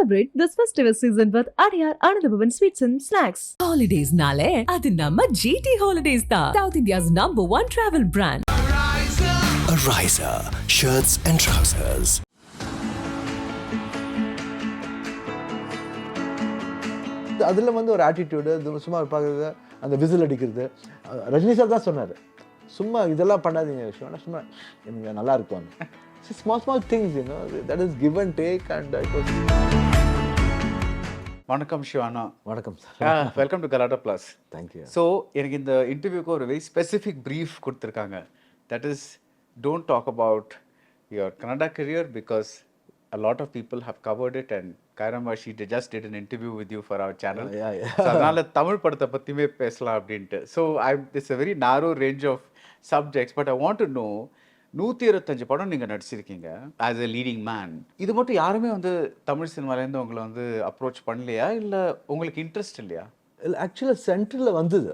Celebrate this festival season with ADAYAR ANANDA Sweets and Snacks. Holidays nale adu namma GT Holidays da, South India's #1 travel brand. Ariza shirts and trousers. அதில் வந்து ஒரு attitude சும்மா பார்க்குறது, அந்த whistle அடிக்கிறது. Rajini sir தான் சொன்னார், சும்மா இதெல்லாம் பண்ணாதீங்க விஷயம், சும்மா எனக்கு நல்லா இருக்கும். Small things that is give and take. And வணக்கம் சிவானா. வணக்கம் sir. Welcome to Galatta plus. Thank you. So எனக்கு இந்த இன்டர்வியூக்கு ஒரு வெரி ஸ்பெசிஃபிக் ப்ரீஃப் கொடுத்துருக்காங்க. That is, don't talk about your Kannada career because a lot of people have covered it, and Kairamba, she just did an interview with you for our channel. So அதனால தமிழ் படத்தை பற்றியுமே பேசலாம் அப்படின்ட்டு. So it's a very narrow range of subjects, but I want to know, 125 படம் நீங்கள் நடிச்சிருக்கீங்க as a leading man. இது மட்டும் யாருமே வந்து தமிழ் சினிமாலேருந்து உங்களை வந்து அப்ரோச் பண்ணலையா, இல்லை உங்களுக்கு இன்ட்ரெஸ்ட் இல்லையா? இல்லை, ஆக்சுவலாக சென்ட்ரலில் வந்தது.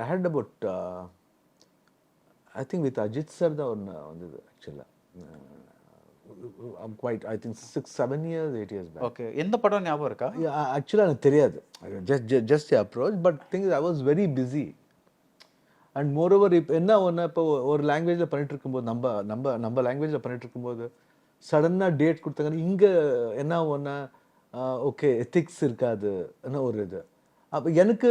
I had about I think with Ajith sir தான் ஒன்று வந்தது. ஆக்சுவலாக I'm quite, I think 6-7 years, 8 years back. Okay, எந்த படம் ஞாபகம் இருக்கா? Actually எனக்கு தெரியாது, just a approach, but thing is I was very busy. And moreover, இப்போ என்ன ஒன்று, இப்போ ஒரு லாங்குவேஜில் பண்ணிட்டு இருக்கும்போது, நம்ம லாங்குவேஜில் பண்ணிட்டு இருக்கும்போது சடனாக டேட் கொடுத்தாங்க. இங்கே என்ன ஒன்று, ஓகே எத்திக்ஸ் இருக்காது என்ன ஒரு இது. அப்போ எனக்கு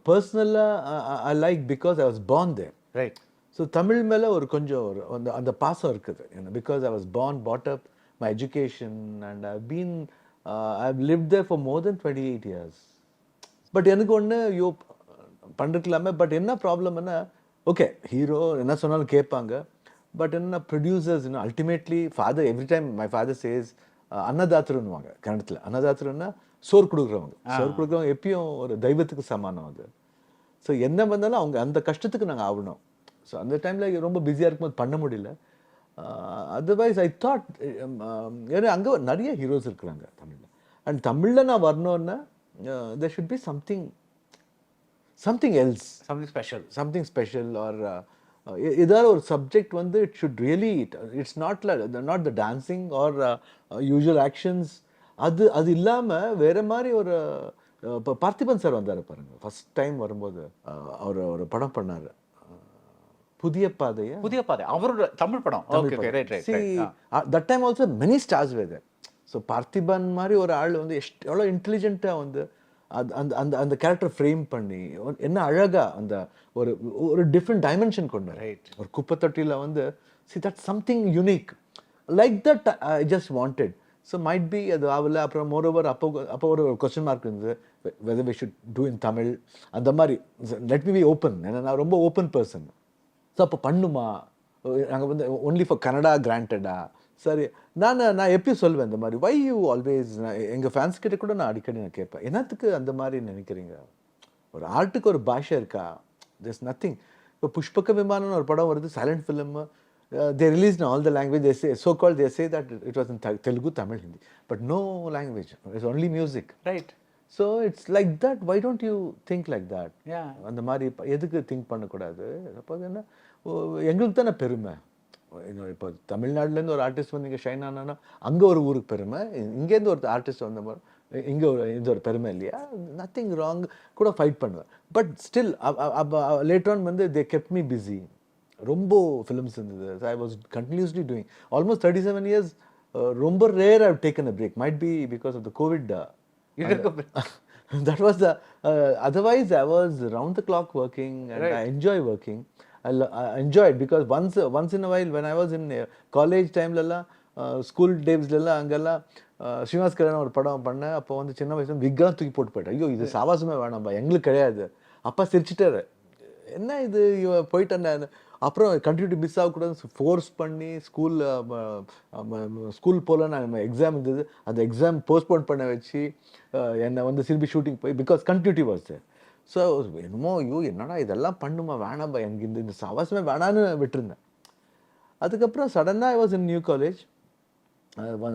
பர்சனலாக I like because I was born there. Right. So Tamil மேலே ஒரு கொஞ்சம் ஒரு அந்த பாசம் இருக்குது. Because I was born, brought up, my education, and I've live there for more than 28 years. But எனக்கு ஒன்று பண்ணிருக்கலாமே. பட் என்ன ப்ராப்ளம்னா, ஓகே ஹீரோ என்ன சொன்னாலும் கேட்பாங்க. பட் என்ன producers ultimately father, every time my father says அன்னதாத்திரன்னுவாங்க கன்னடத்தில். அன்னதாத்திரன்னா சோறு கொடுக்குறவங்க. சோறு கொடுக்குறவங்க எப்பயும் ஒரு தெய்வத்துக்கு சமானம் அது. ஸோ என்ன வந்தாலும் அவங்க அந்த கஷ்டத்துக்கு நாங்கள் ஆகணும். ஸோ அந்த டைமில் ரொம்ப பிஸியாக இருக்கும்போது பண்ண முடியல. அதர்வைஸ் ஐ தாட், ஏன்னா அங்கே நிறைய ஹீரோஸ் இருக்கிறாங்க தமிழில். அண்ட் தமிழில் நான் வரணுன்னா there should be something else, something special. Or ஏதாவது ஒரு சப்ஜெக்ட் வந்து it should really, it's not the dancing or usual actions. அது இல்லாமல் வேறு மாதிரி ஒரு, இப்போ பார்த்திபன் சார் வந்தார் பாருங்க, ஃபர்ஸ்ட் டைம் வரும்போது அவர் ஒரு படம் பண்ணார், புதிய பாதை. அவரோட தமிழ் படம். That time also many stars were there. So Parthiban மாதிரி ஒரு ஆள் வந்து எவ்வளோ இன்டெலிஜென்ட்டாக வந்து அந்த கேரக்டர் ஃப்ரேம் பண்ணி என்ன அழகாக அந்த ஒரு டிஃப்ரெண்ட் டைமென்ஷன் கொண்டு. ஒரு குப்பைத்தொட்டியில் வந்து see that something unique like that I just wanted. So might be அது ஆகல. அப்புறம் மோரோவர் அப்போ ஒரு கொஸ்டின் மார்க் இருந்தது, வெதர் வி ஷுட் டூ இன் தமிழ். அந்த மாதிரி லெட் மீ பி ஓப்பன். ஏன்னா நான் ரொம்ப ஓப்பன் பர்சன். ஸோ அப்போ பண்ணுமா, நாங்கள் வந்து ஒன்லி ஃபார் கனடா கிராண்டடா. சரி, நான் எப்பயும் சொல்வேன் இந்த மாதிரி, வை யூ ஆல்வேஸ், எங்கள் ஃபேன்ஸ் கிட்ட கூட நான் அடிக்கடி நான் கேட்பேன், என்னத்துக்கு அந்த மாதிரி நினைக்கிறீங்க? ஒரு ஆர்ட்டுக்கு ஒரு பாஷை இருக்கா? there's nothing. இப்போ புஷ்பக விமானம்னு ஒரு படம் வருது, silent film. they released in all the language. They say, so called, they say that it was in Telugu, Tamil, Hindi, but no language, it's only music. Right. So it's like that. Why don't you think like that? Yeah. அந்த மாதிரி எதுக்கு think பண்ணக்கூடாது? அப்போ என்ன, எங்களுக்கு தானே பெருமை. இப்போ தமிழ்நாட்டிலேருந்து ஒரு ஆர்டிஸ்ட் வந்து இங்கே ஷைன் ஆனான்னா அங்கே ஒரு ஊருக்கு பெருமை, இங்கேருந்து ஒரு ஆர்டிஸ்ட் வந்த மாதிரி இங்கே இது ஒரு பெருமை இல்லையா? நத்திங் ராங், கூட ஃபைட் பண்ணுவேன். பட் ஸ்டில் லேட்டர் ஆன் வந்து தே கெப்ட் மீ பிஸி. ரொம்ப ஃபிலிம்ஸ் இருந்தது. I was continuously doing almost 37 years. ரொம்ப rare I have taken a break. Might be because of the covid. That was the otherwise I was round the clock working, and right. I enjoy working. I enjoy it because once in a while when I was in college time lalla, school days lalla angalla Srinivas கல்யாணம் ஒரு படம் பண்ணேன். அப்போ வந்து சின்ன வயசுல விக்கா தூக்கி போட்டு போயிட்டேன். ஐயோ இது சாவாசமே வேணாம்பா, எங்களுக்கு கிடையாது. அப்பா சிரிச்சிட்டாரு, என்ன இது போயிட்டேன். அப்புறம் கண்டினியூட்டி மிஸ் ஆகக்கூடாது ஃபோர்ஸ் பண்ணி ஸ்கூல் போல நான் எக்ஸாம் இருந்தது, அந்த எக்ஸாம் போஸ்ட்போன் பண்ண வச்சு என்னை வந்து திருப்பி ஷூட்டிங் போய், because continuity was there. So என்னமோ ஐயோ என்னடா இதெல்லாம் பண்ணுமா, வேணாம்பா எனக்கு இந்த அவசியமே வேணான்னு விட்டுருந்தேன். அதுக்கப்புறம் சடனாக I was in new college.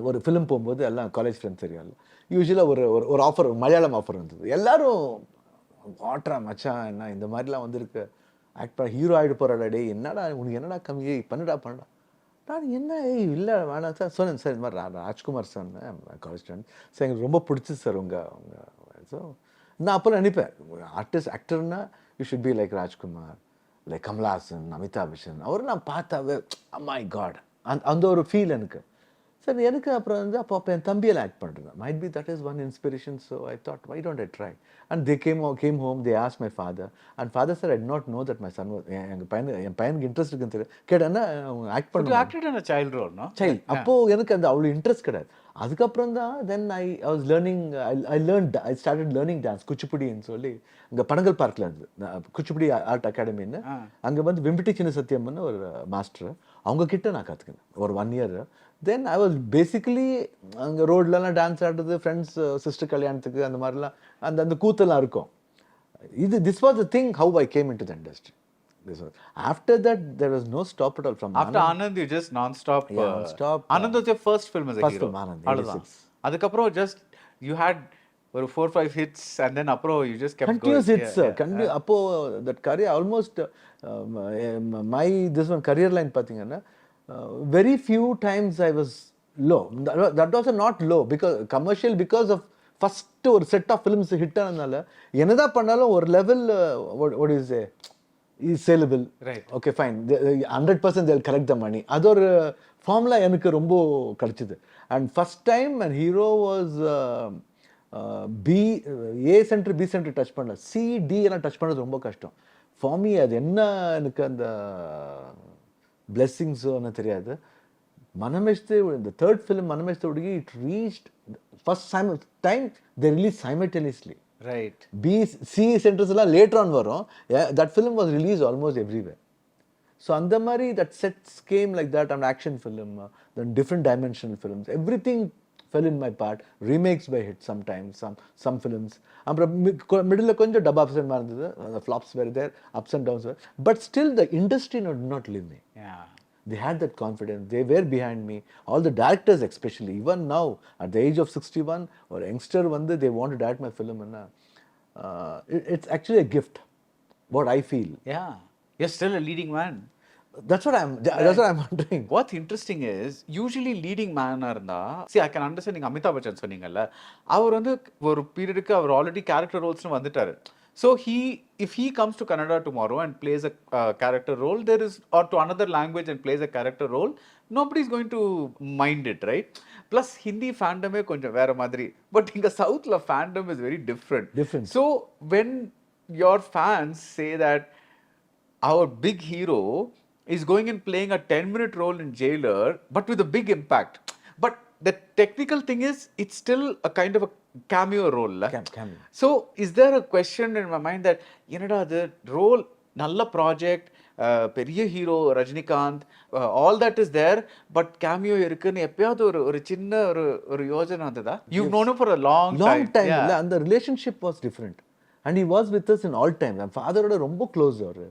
ஒரு ஃபிலிம் போகும்போது எல்லாம் காலேஜ் ஃப்ரெண்ட்ஸ் தெரியாது. யூஸ்வலாக ஒரு ஆஃபர், மலையாளம் ஆஃபர் வந்தது. எல்லோரும் வாட்ரா மச்சான் என்ன இந்த மாதிரிலாம் வந்திருக்கு, ஆக்ட் பண்ண ஹீரோ ஆகிட்டு போகிறாடா, டே என்னடா உனக்கு என்னடா கம்மி, பண்ணுடா. நான் என்ன இல்லை வேணாம் சார் சொன்னேன் சார் இந்த மாதிரி Rajkumar sir college student sir எங்களுக்கு ரொம்ப பிடிச்சி சார் உங்கள் ஸோ நான் அப்போ நினைப்பேன் ஆக்டர்னா you should be like Rajkumar like Kamal Haasan Amitabh Bachchan அவர் நான் பார்த்தாவே மை காட் அந்த ஒரு ஃபீல் எனக்கு சார் எனக்கு அப்புறம் வந்து அப்போ என் தம்பியில் ஆக்ட் பண்ணுறேன் might be that is one inspiration so I thought why don't I try and they came home they ask my father and father sir I not know that my son என் பையனுக்கு interest இருக்குன்னு தெரியும் கேட்டேன்னா அவங்க act பண்ணுவாங்க child role child அப்போது எனக்கு அந்த அவ்வளோ இன்ட்ரெஸ்ட் கிடையாது அதுக்கப்புறம் தான் then I was learning I started learning dance குச்சிப்புடின்னு சொல்லி இங்கே பனங்கல் பார்க்கில் இருந்து குச்சிப்புடி ஆர்ட் அகாடமின்னு அங்கே வந்து விம்பிட்டி சின்ன சத்தியம்னு ஒரு மாஸ்டர் அவங்க கிட்ட நான் கற்றுக்கினேன் ஒரு 1 year then I was basically அங்கே ரோட்லலாம் டான்ஸ் ஆடுறது ஃப்ரெண்ட்ஸ் சிஸ்டர் கல்யாணத்துக்கு அந்த மாதிரிலாம் அந்த கூத்தெல்லாம் இருக்கும் this was the thing how I came in to the industry. After that, there was no stop at all. From after Anand, you just non-stop. Yeah, non-stop. Anand was your first film as a first hero. Film, Anand, 86. அதுக்கப்புறம் just you had 4-5 hits and then அப்புறம் you just kept continuous going. hits. அப்போ that career almost my this one career line பார்த்தீங்கன்னா very few times I was low. That was not low because commercial because of first ஒரு set of films hit ஆனதால என்னதான் பண்ணாலும் ஒரு level what is is saleable. Right. Okay, fine. 100% they'll collect the money. அது ஒரு formula எனக்கு ரொம்ப கிடைச்சிது. And first time and hero was A center B center touch பண்ணல, C D எல்லாம் டச் பண்ணது ரொம்ப கஷ்டம். For me அது என்ன எனக்கு அந்த blessings தெரியாது. மனமெஷ்தே the third film மனமெஷ்தே உடனே it reached first time they released simultaneously. Right. B, C centers எல்லாம் later on வரும். That film was released almost everywhere. So அந்த மாதிரி that sets came like that, an action film, then different dimensional films, everything fell in my part. Remakes by hit sometimes, some films. அப்புறம் middle கொஞ்சம் dub ups and இருந்தது, flops were there, ups and downs were, but still the industry did not leave me. Yeah. They had that confidence. They were behind me. All the directors especially. Even now, at the age of 61, or youngster, they want to direct my film. It's actually a gift. What I feel. Yeah. You're still a leading man. That's what I'm wondering. What's interesting is, usually leading man இருந்தா, see I can understand நீங்க அமிதாப் பச்சன் சொன்னீங்கல்ல, அவர் வந்து ஒரு பீரியடுக்கு அவர் already character ரோல்ஸ்னு வந்துட்டாரு. So if he comes to Canada tomorrow and plays a character role, or to another language and plays a character role, nobody's going to mind it, right? Plus Hindi fandom konjam vera madri, but inga South la fandom is very different. So when your fans say that our big hero is going and playing a 10-minute role in Jailer, but with a big impact, but the technical thing is it's still a kind of a cameo role. Cameo. So is there a question in my mind that என்னடா the role நல்ல project, பெரிய hero Rajinikanth, all that is there, but cameo இருக்குன்னு எப்பயாவது ஒரு சின்ன ஒரு யோசனை வந்ததா? You've known him for a long time. Yeah. And the relationship was different. And he was with us in all time. My father oda ரொம்ப close அவரு.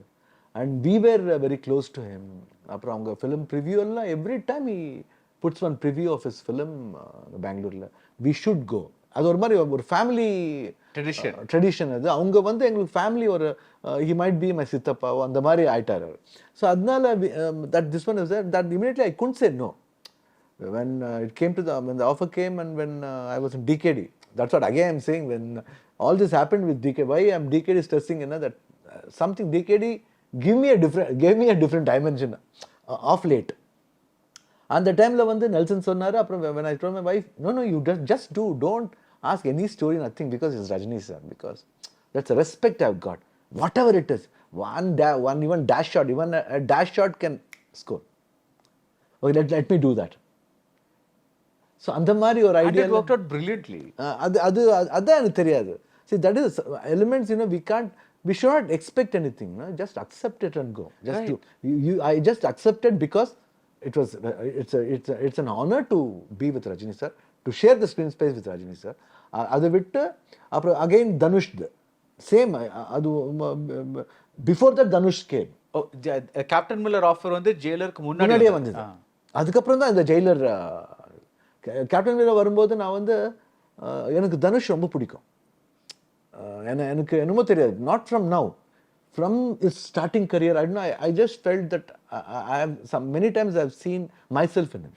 And we were very close to him. அப்புறம் அவங்க film preview எல்லாம் every time he puts one preview of his film பெங்களூர்ல, we should go. அது ஒரு மாதிரி ஒரு ஃபேமிலி ட்ரெடிஷன். அது அவங்க எங்களுக்கு ஃபேமிலி ஒரு he might be my சித்தப்பா அந்த மாதிரி ஆயிட்டார் அவர். ஸோ அதனால that this one is there, that immediately I couldn't say no. When it came to when the offer came and when I was in DKD, that's what again I'm saying, when all this happened with DKD, why I'm DKD stressing, that something DKD gave me a different dimension of late. அந்த டைமில் Nelson சொன்னார். அப்புறம் when I told my wife, no, you just don't ask any story, nothing, because it's Rajini sir, because that's a respect I've got. Whatever it is, one even dash shot, even a dash shot can score. Okay, let me do that. So அந்த மாதிரி ஒரு idea. And it worked out brilliantly. அதான் எனக்கு தெரியாது. See, that is elements, we should not expect anything, just accept it and go. Just right. I just accepted because it's an honor to be with Rajini sir, to share the screen space with Rajini sir. அதை விட்டு அப்புறம் again Dhanush same, அது before that Dhanush came. Captain Miller offer ஜெயிலருக்கு முன்னாடியே வந்தது. அதுக்கப்புறம் தான் இந்த ஜெயிலர் கேப்டன் மில்லர் வரும்போது நான் எனக்கு தனுஷ் ரொம்ப பிடிக்கும். எனக்கு என்னமோ தெரியாது, not from now, from his starting career, I don't know, I just felt that I have many times I've seen myself in him.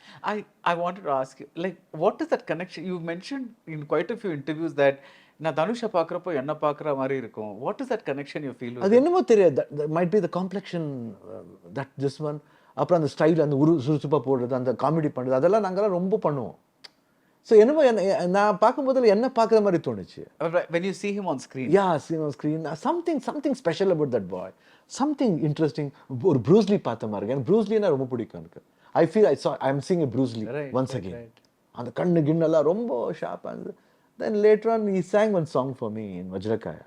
I wanted to ask you, like, what is that connection? You mentioned in quite a few interviews that நான் தனுஷை பார்க்குறப்போ என்ன பார்க்குற மாதிரி இருக்கும். What is that connection you feel with அது him? என்னமோ தெரியாது, that might be the complexion, that this one, அப்புறம் அந்த ஸ்டைல், அந்த சுறுசுறுப்பாக போடுறது, அந்த காமெடி பண்ணுறது, அதெல்லாம் நாங்கள்லாம் ரொம்ப பண்ணுவோம். ஸோ என்னமோ நான் பார்க்கும்போதில் என்ன பார்க்குற மாதிரி தோணுச்சு. When you see him on screen. Yeah, seen on screen, something special about that boy, something interesting. ஒரு ப்ரூஸ்லி பார்த்த மாதிரி இருக்கு. எனக்கு ப்ரூஸ்லினா ரொம்ப பிடிக்கும் எனக்கு. I am seeing a Bruce Lee once again. அந்த கண்ணு கிண்ணெல்லாம் ரொம்ப ஷார்ப்பாக இருந்தது. Then later on he sang one song for me in Vajrakaya.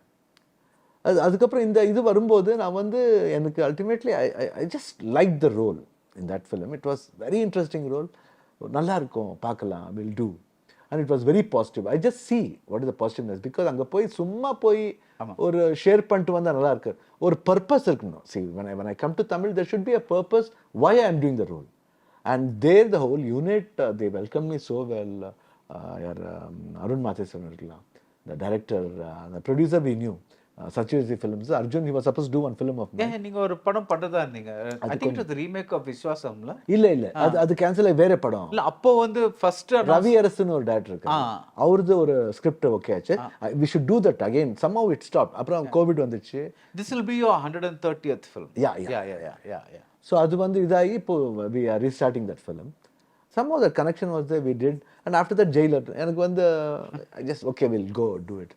அதுக்கப்புறம் இந்த இது வரும்போது நான் வந்து எனக்கு ultimately I just liked the role in that film. It was very interesting role. நல்லா இருக்கும் பார்க்கலாம், will do. And it was very positive. I just see what is the positiveness, because அங்கே போய் சும்மா போய் ஒரு ஷேர் பண்ணிட்டு வந்தால் நல்லா இருக்கு. ஒரு பர்பஸ் இருக்கணும். See, when I come to Tamil, there should be a purpose why I am doing the role. And there the whole unit, they welcomed me so well. Arun Matheswaran இருக்கலாம், the director, the producer we knew, Satyajit Films, Arjun, he was supposed to do one film of me. Yeah, நீங்க ஒரு படம் பண்றதா இருந்தீங்க. I think it was the remake of விஸ்வாசம்ல. இல்ல அது cancel ஆகி வேற படம். இல்ல அப்போ வந்து ஃபர்ஸ்ட் ரவி அரசுன்னு ஒரு டைரக்டர் இருக்காரு, அவரது ஒரு ஸ்கிரிப்ட் ஓகே ஆச்சு. we should do that again. Somehow it stopped. அப்புறம் கோவிட் வந்துச்சு. This will be your 130th film. Yeah. So அது வந்து இதாகி இப்போ we are restarting that film. Somehow the connection was there, we did. And after that Jailer, எனக்கு வந்து I just okay, we'll go do it.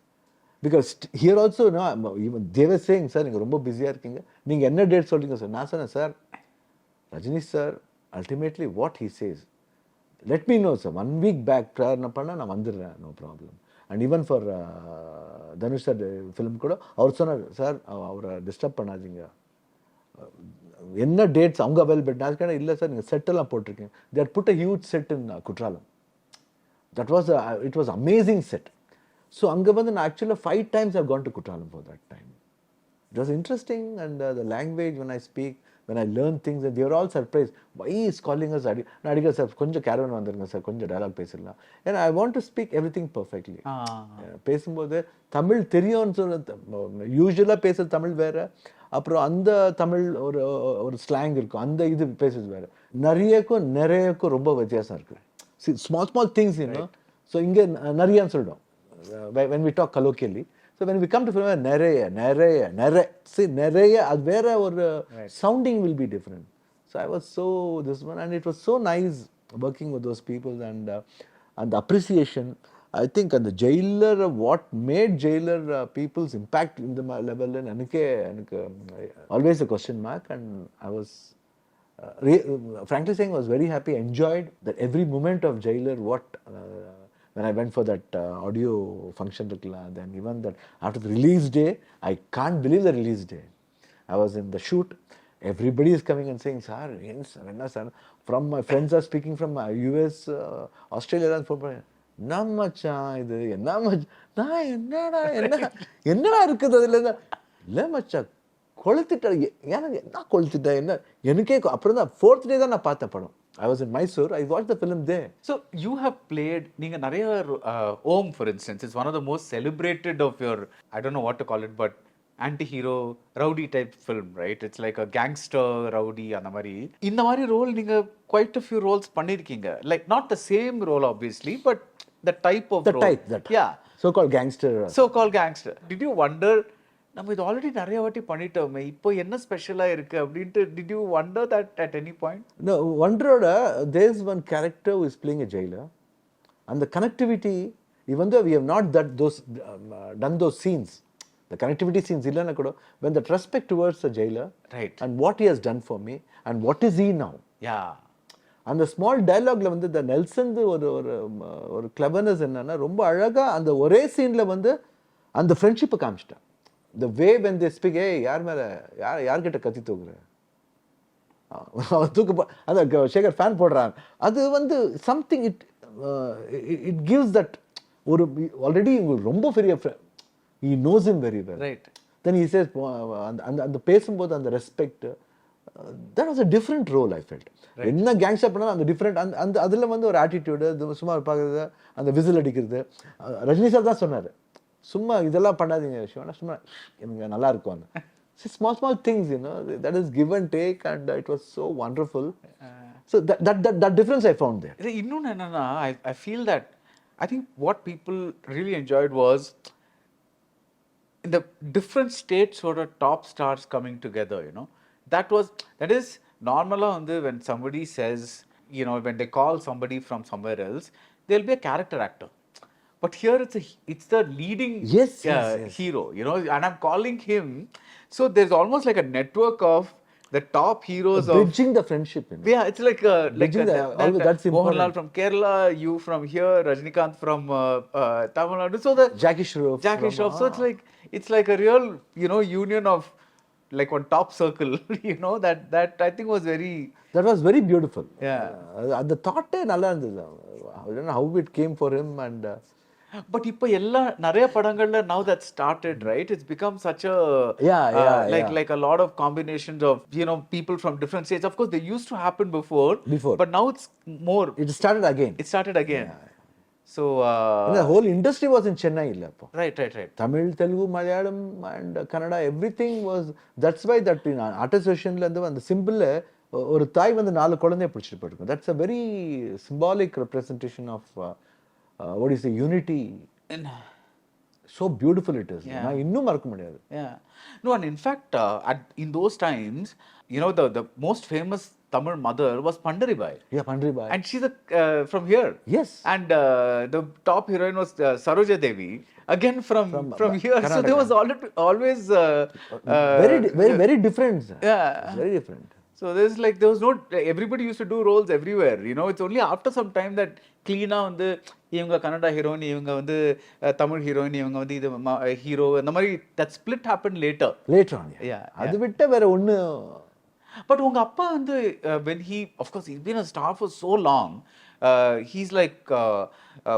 Because here also, no, even they were saying, sir, நீங்க ரொம்ப பிஸியாக இருக்கீங்க, நீங்கள் என்ன date சொல்றீங்க sir. நான் சொன்னேன், sir, Rajini sir ultimately what he says, let me know, sir. 1 week back prayer பண்ணால் நான் வந்துடுறேன், no problem. And even for Dhanush sir film கூட அவர் சொன்னார், சார் அவரை டிஸ்டர்ப் பண்ணாதீங்க, என்ன டேட்ஸ் அவங்க அவைலபிள். நான் இல்லை சார், நீங்கள் செட்டெல்லாம் போட்டிருக்கீங்க. they had put a huge set in Courtallam. That was it was amazing set. So அங்கே வந்து நான் ஆக்சுவலாக 5 times I've gone to Kutralam for that time. It was interesting, and the language when I speak, when I learn things, and they were all surprised. Why he is calling us? நான் அடிக்க sir கொஞ்சம் caravan வந்துருங்க sir, கொஞ்சம் dialogue பேசிடலாம். ஏன்னா I want to speak everything perfectly. பேசும்போது தமிழ் தெரியும்னு சொல்ல, யூஸ்வலாக பேசுகிற தமிழ் வேறு, அப்புறம் அந்த தமிழ் ஒரு ஸ்லாங் இருக்கும், அந்த இது பேசுறது வேறு. நிறையக்கும் ரொம்ப வித்தியாசம் இருக்குது. ஸ்மால் திங்ஸ், ஸோ இங்கே நிறையான்னு சொல்லிடும் when we talk colloquially. So when we come to film, நிறைய see நிறைய அது வேற ஒரு sounding will be different. So I was so this one, and it was so nice working with those people, and the appreciation. I think and the Jailer, what made Jailer people's impact in the level, and எனக்கு always a question mark. And I was frankly saying, I was very happy, enjoyed that every moment of Jailer. When I went for that audio function, then even that after the release day, I can't believe the release day. I was in the shoot, everybody is coming and saying, sir, sir, from my friends are speaking from US, Australia, and from என்ன மச்சான் இது, என்ன மச்சான், நான் என்னடா இருக்குது அதில், இல்லை மச்சான் கொளுத்திட்டேன், எனக்கு என்ன கொளுத்திட்டேன், என்ன எனக்கே. அப்புறம் தான் 4th day தான் நான் பார்த்தேன் படம். I was in Mysore, I watched the film there. So you have played, நீங்க நிறைய Om, for instance, it's one of the most celebrated of your, I don't know what to call it, but anti-hero rowdy type film, right? It's like a gangster rowdy அந்த மாதிரி. இந்த மாதிரி role நீங்க quite a few roles பண்ணிருக்கீங்க, like not the same role obviously, but the type of role. Yeah, so-called gangster. Did you wonder, நம்ம இது already நிறைய வாட்டி பண்ணிட்டோமே, இப்போ என்ன ஸ்பெஷலா இருக்கு அப்படின்ட்டு did you wonder that at any point? No, wonderoda, there's one character who is playing a jailer, and the connectivity, even though we have not done those scenes, the connectivity scenes illana kuda, when the respect towards the jailer, right, and what he has done for me, and what is he now. Yeah. அந்த small டயலாக்ல வந்து the Nelson ஒரு cleverness என்னன்னா, ரொம்ப அழகா அந்த ஒரே சீன்ல வந்து அந்த ஃப்ரெண்ட்ஷிப்பை காமிச்சிட்டான். The way when they speak, hey, யார்கிட்ட கத்தி தூக்குற, அந்த சேகர் ஃபேன் போடுறான், அது வந்து சம்திங் இட் கிவ்ஸ் தட் ஒரு ஆல்ரெடி உங்களுக்கு ரொம்ப பெரிய he knows him very well, right. Then he says அந்த பேசும்போது அந்த respect, that was a different role I felt. என்ன கேங்ஸ்டர் பண்ணாலும் அந்த டிஃப்ரெண்ட் அந்த அதில் வந்து ஒரு ஆட்டிடியூடு, சும்மா பார்க்குறது, அந்த விசில் அடிக்கிறது. ரஜினி சார் தான் சொன்னார், சும்மா இதெல்லாம் பண்ணாதீங்க சிவனா, சும்மா எனக்கு நல்லா இருக்கும், See, small things, that is give and take, and it was so wonderful. So that difference I found there. இன்னொன்று என்னன்னா, I feel that I think what people really enjoyed was in the different states sort of top stars coming together, that is normally when somebody says, when they call somebody from somewhere else, there'll be a character actor, but here it's the leading Yes. hero, and I'm calling him, so there's almost like a network of the top heroes Bridging the friendship. Yeah, it's like Bridging that's important. Mohanlal from Kerala, you from here, Rajinikanth from Tamil Nadu. So the Jackie Shroff. So it's like a real union of like one top circle. That I think was very. That was very beautiful. Yeah. The thought நல்லா இருந்தது. I don't know how it came for him, and but இப்போ எல்லா நிறைய படங்கள்ல now that started, right? It's become such a like a lot of combinations of people from different states. Of course, they used to happen before, but now it's more. It started again. Yeah. So the whole industry was in Chennai illa appo. Right. Tamil, Telugu, Malayalam and Kannada, everything was. That's why that in art association la and the symbol ஒரு தாய் வந்து 4 குழந்தையை பிடிச்சிட்டு போயிருக்கும். That's a very symbolic representation of what is the unity. So beautiful it is. நான் இன்னும் மறக்க முடியாது. Yeah. No, and in fact, in those times, the most famous Tamil mother was Pandaribai. Yeah, Pandaribai. And she's from here. Yes. And the top heroine was Saroja Devi, again from here. Karnataka. So there was always very different. Yeah. Very different. So there was no, everybody used to do roles everywhere. It's only after some time that clean-ஆ வந்து இவங்க Kannada heroine, இவங்க வந்து Tamil heroine, இவங்க வந்து இது hero, அந்த மாதிரி that split happened later on. Yeah. அது விட்ட வேற ஒண்ணு. But உங்க அப்பா வந்து when he, of course he's been a star for so long, he's like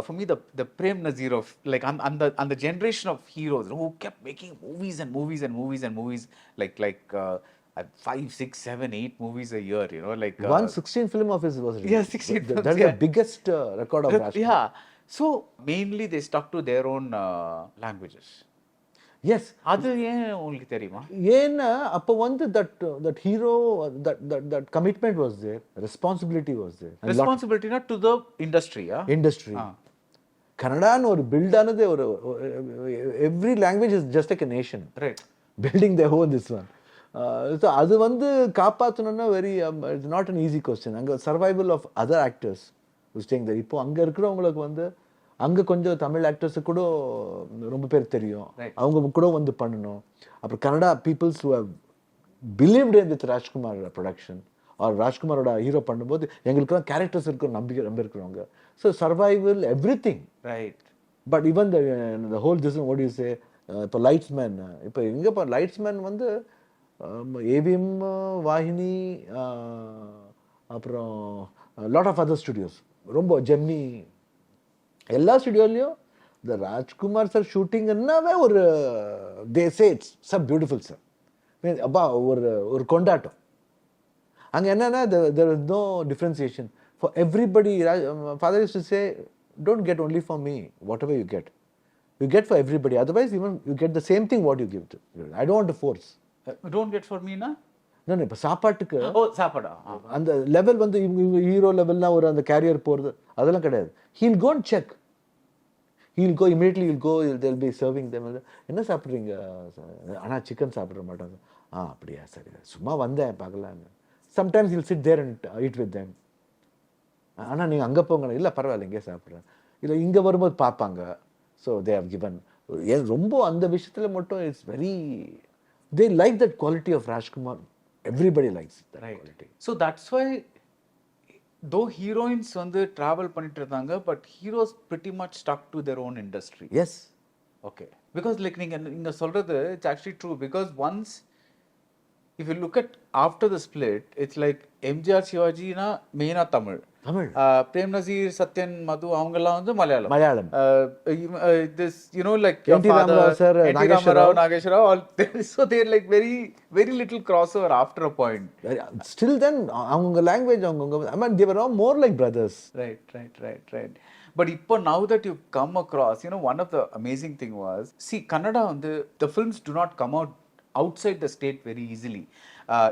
for me the Prem Nazir of like on the generation of heroes who kept making movies and movies and movies and movies like 5, 6, 7, 8 movies a year, 116 film of his was released. Yeah, 16 films. That's the biggest record of Rajkumar. Yeah. So mainly they stuck to their own languages. Yes. அது ஏன் உங்களுக்கு தெரியுமா? ஏன்னா அப்போ வந்து that hero that commitment was there, responsibility was there. Responsibility not to the industry, Industry. Kannada ஒரு build ஆனது ஒரு every language is just like a nation. Right. Building their own this one. So அது வந்து காப்பாற்றணும்னா very it's not an easy question. அங்க survival of other actors who staying there. இப்போ அங்க இருக்கிறவங்களுக்கு வந்து அங்க கொஞ்சம் தமிழ் ஆக்டர்ஸ் கூட ரொம்ப பேர் தெரியும், அவங்க கூட வந்து பண்ணணும். அப்புறம் Kannada peoples who have believed in with Rajkumar production are ராஜ்குமாரோட ஹீரோ பண்ணும்போது எங்களுக்குலாம் கேரக்டர்ஸ் இருக்கும் நம்பிக்கை இருக்கிறவங்க. So survival every thing. Right. But even the whole this what do you say, இப்போ லைட்ஸ்மேன், இப்போ எங்கே இப்போ லைட்ஸ்மேன் வந்து ஏவிஎம், வாகினி, அப்புறம் லாட் ஆஃப் அதர் ஸ்டுடியோஸ், ரொம்ப ஜெம்னி, எல்லா ஸ்டுடியோலையும் இந்த ராஜ்குமார் சார் ஷூட்டிங்னாவே ஒரு தே சே இட்ஸ் ச பியூட்டிஃபுல் சார். அப்பா ஒரு கொண்டாட்டம் அங்கே. என்னன்னா there is no differentiation for everybody. Father used to say, don't get only for me, whatever you get for everybody, otherwise even you get the same thing what you give to. I don't want to force. Don't get for me na? No, இப்போ சாப்பாட்டுக்கு சாப்பாடா அந்த level வந்து இவங்க hero லெவல்லாம் ஒரு அந்த carrier போகிறது அதெல்லாம் கிடையாது. He'll go and check. He'll go immediately, they'll be serving them. என்ன சாப்பிட்றீங்க? ஆனால் சிக்கன் சாப்பிட மாட்டாங்க. அப்படியா, சரி, சும்மா வந்தேன் பார்க்கலான்னு. Sometimes he'll sit there and eat with them. ஆனால் நீங்கள் அங்கே போங்க, இல்லை பரவாயில்ல இங்கே சாப்பிட்றேன், இல்லை இங்கே வரும்போது பார்ப்பாங்க. So they have given. ரொம்ப அந்த விஷயத்தில் மட்டும் it's very, they like that quality of Rajkumar. Everybody likes that quality. So that's why though heroines வந்து travel பண்ணிட்டு இருந்தாங்க, but heroes pretty much stuck to their own industry. Yes. Okay. Because like நீங்க சொல்றது it's actually true, because once if you look at after the split, it's like MGR Shivaji na main Tamil. Prem Nazir, Satyan, Madhu avangala வந்து Malayalam. This like your NT father, Ramarao sir, Nagesh Rao, all so they're like very very little crossover after a point. Still then avanga language avanga, I mean they were all more like brothers. Right. But இப்போ now that you come across, one of the amazing thing was, see Kannada the films do not come out outside the state very easily.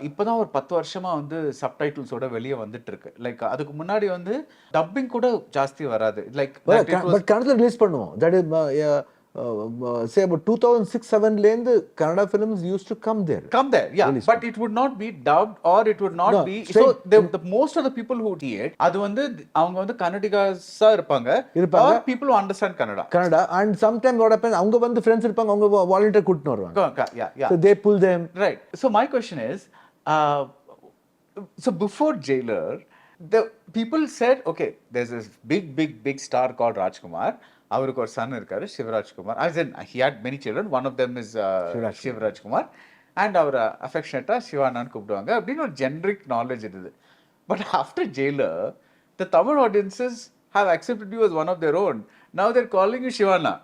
இப்போதான் ஒரு 10 வருஷமா வந்து சப்டைட்டில்ஸோட வெளியே வந்துட்டு இருக்கு. Like அதுக்கு முன்னாடி வந்து டப்பிங் கூட ஜாஸ்தி வராது. லைக் பட் கன்னடத்தில் ரிலீஸ் பண்ணுவோம். That is say about 2006-07 லேந்து Kannada films used to come there. Yeah, but it would not be dubbed or it would not be so the most of the people who see it அது வந்து அவங்க வந்து கன்னடிகாஸா இருப்பாங்க or people who understand Kannada and sometimes what happens அவங்க வந்து friends இருப்பாங்க, அவங்க volunteer கூட்டிட்டு வருவாங்க. Yeah. So they pull them. Right. So my question is so before Jailer the people said okay there's this big star called Rajkumar. அவருக்கு ஒரு Sun இருக்காரு Shiva Rajkumar. I said he had many children. One of them is Shiva Rajkumar. And our affectionate சிவானான்னு கூப்பிடுவாங்க அப்படின்னு ஒரு generic knowledge இருந்தது. But after Jailer, the Tamil audiences have accepted you as one of their own. Now they're calling you Shivana.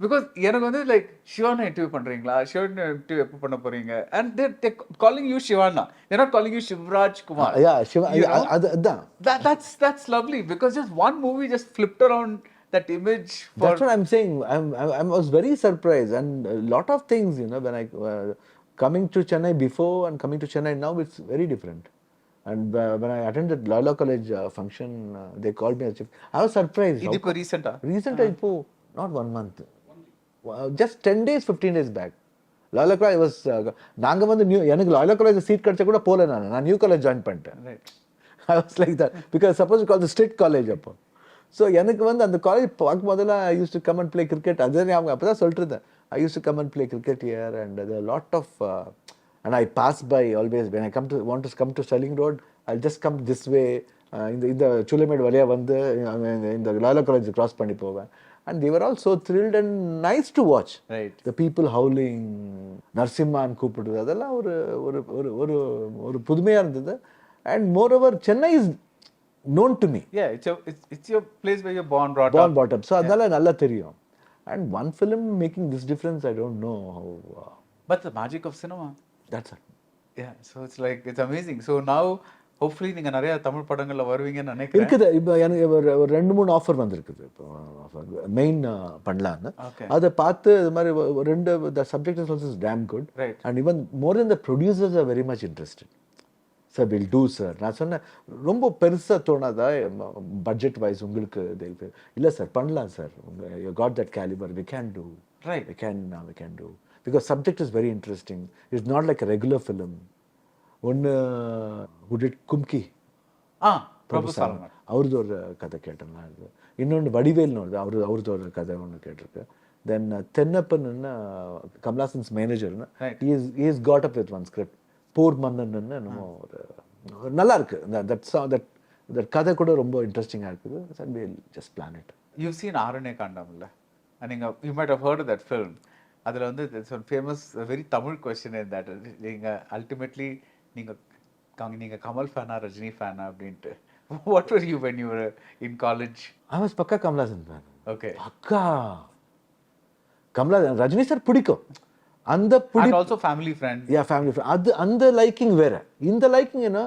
Because எனக்கு வந்து like Siwana interview பண்றீங்களா, Siwana interview எப்போ பண்ண போறீங்க, and they're calling you Shivana. They're not calling you Shiva Rajkumar. Yeah, Shiva. That's lovely because just one movie just flipped around that image. That's what I'm saying. I was very surprised, and a lot of things, you know, when I coming to Chennai before and coming to Chennai now, it's very different. And when I attended Loyola College function, they called me as chief. I was surprised. இது இப்போ ரீசெண்டா இப்போ not 1 month, just 10 days 15 days back. Loyola College was நாங்க வந்து எனக்கு Loyola College seat கிடைச்சா கூட போல, நான் நியூ காலேஜ் ஜாயின் பண்ணிட்டேன். Right. I was like that because suppose you call the strict college அப்போ. ஸோ எனக்கு வந்து அந்த காலேஜ் பார்க்கும் போதெல்லாம் I use to come and play cricket. அது அவங்க அப்போ தான் சொல்லிட்டு இருந்தேன். I use to come and play cricket here and lot of and I pass by always when I come to want to come to sterling road I just come this way. இந்த சூலமேடு வழியாக வந்து இந்த லாயலா college cross பண்ணி போவேன். And they were all so thrilled and nice to watch. Right. The people howling, நரசிம்மான் கூப்பிடுறது அதெல்லாம் ஒரு ஒரு ஒரு ஒரு ஒரு புதுமையாக இருந்தது. And moreover, Chennai is known to me. Yeah, it's your place where you're born, brought up. So அதனால நல்லா தெரியும். And one film making this difference, I don't know how. But the magic of cinema. That's it. Yeah, so it's like it's amazing. So now hopefully நீங்க நிறைய தமிழ் படங்கள்ல வருவீங்கன்னு நினைக்கிறேன். இருக்குது. இப்போ எனக்கு ஒரு 2-3 ஆஃபர் வந்திருக்குது. இப்போ மெயின் பண்ணலான்னு அதை பார்த்து இது மாதிரி ரெண்டு the subject is also damn good. Right. And even more than the producers are very much interested. Sir, we'll do, sir. நான் சொன்னேன் ரொம்ப பெருசாக தோணாதா பட்ஜெட் வைஸ் உங்களுக்கு? இல்லை சார் பண்ணலாம் sir, you got that caliber, we can do. Right. We can do. Because subject is very interesting. It's not like a regular film. ஒன்று who did கும்கி பிரபு சாலமன் அவரது ஒரு கதை கேட்டேன். இன்னொன்று வடிவேல்னு வருது, அவரது ஒரு கதை ஒன்று கேட்டிருக்கேன். தென் தென்னப்பன்னு கமலாசன்ஸ் மேனேஜர்னு he has got up with one script. போர் மன்னன்னு என்னமோ ஒரு நல்லா இருக்கு. தட் கதை கூட ரொம்ப இன்ட்ரெஸ்டிங்காக இருக்குது. and we'll just plan it. You've seen ஆரண்ய காண்டம் இல்ல? நீங்க you might have heard of that film. அதில் வந்து it's a famous very Tamil question in that. நீங்க ultimately நீங்க கமல் ஃபேனா ரஜினி ஃபேனா அப்படின்ட்டு what were you when you were in college? I was பக்கா கமலாசன் ஃபேன். Okay. பக்கா கமலாசன். ரஜினி சார் பிடிக்கும். அந்த and also family friend. Yeah, family friend. அது அந்த லைக்கிங் வேற. இந்த லைக்கிங் ஏன்னா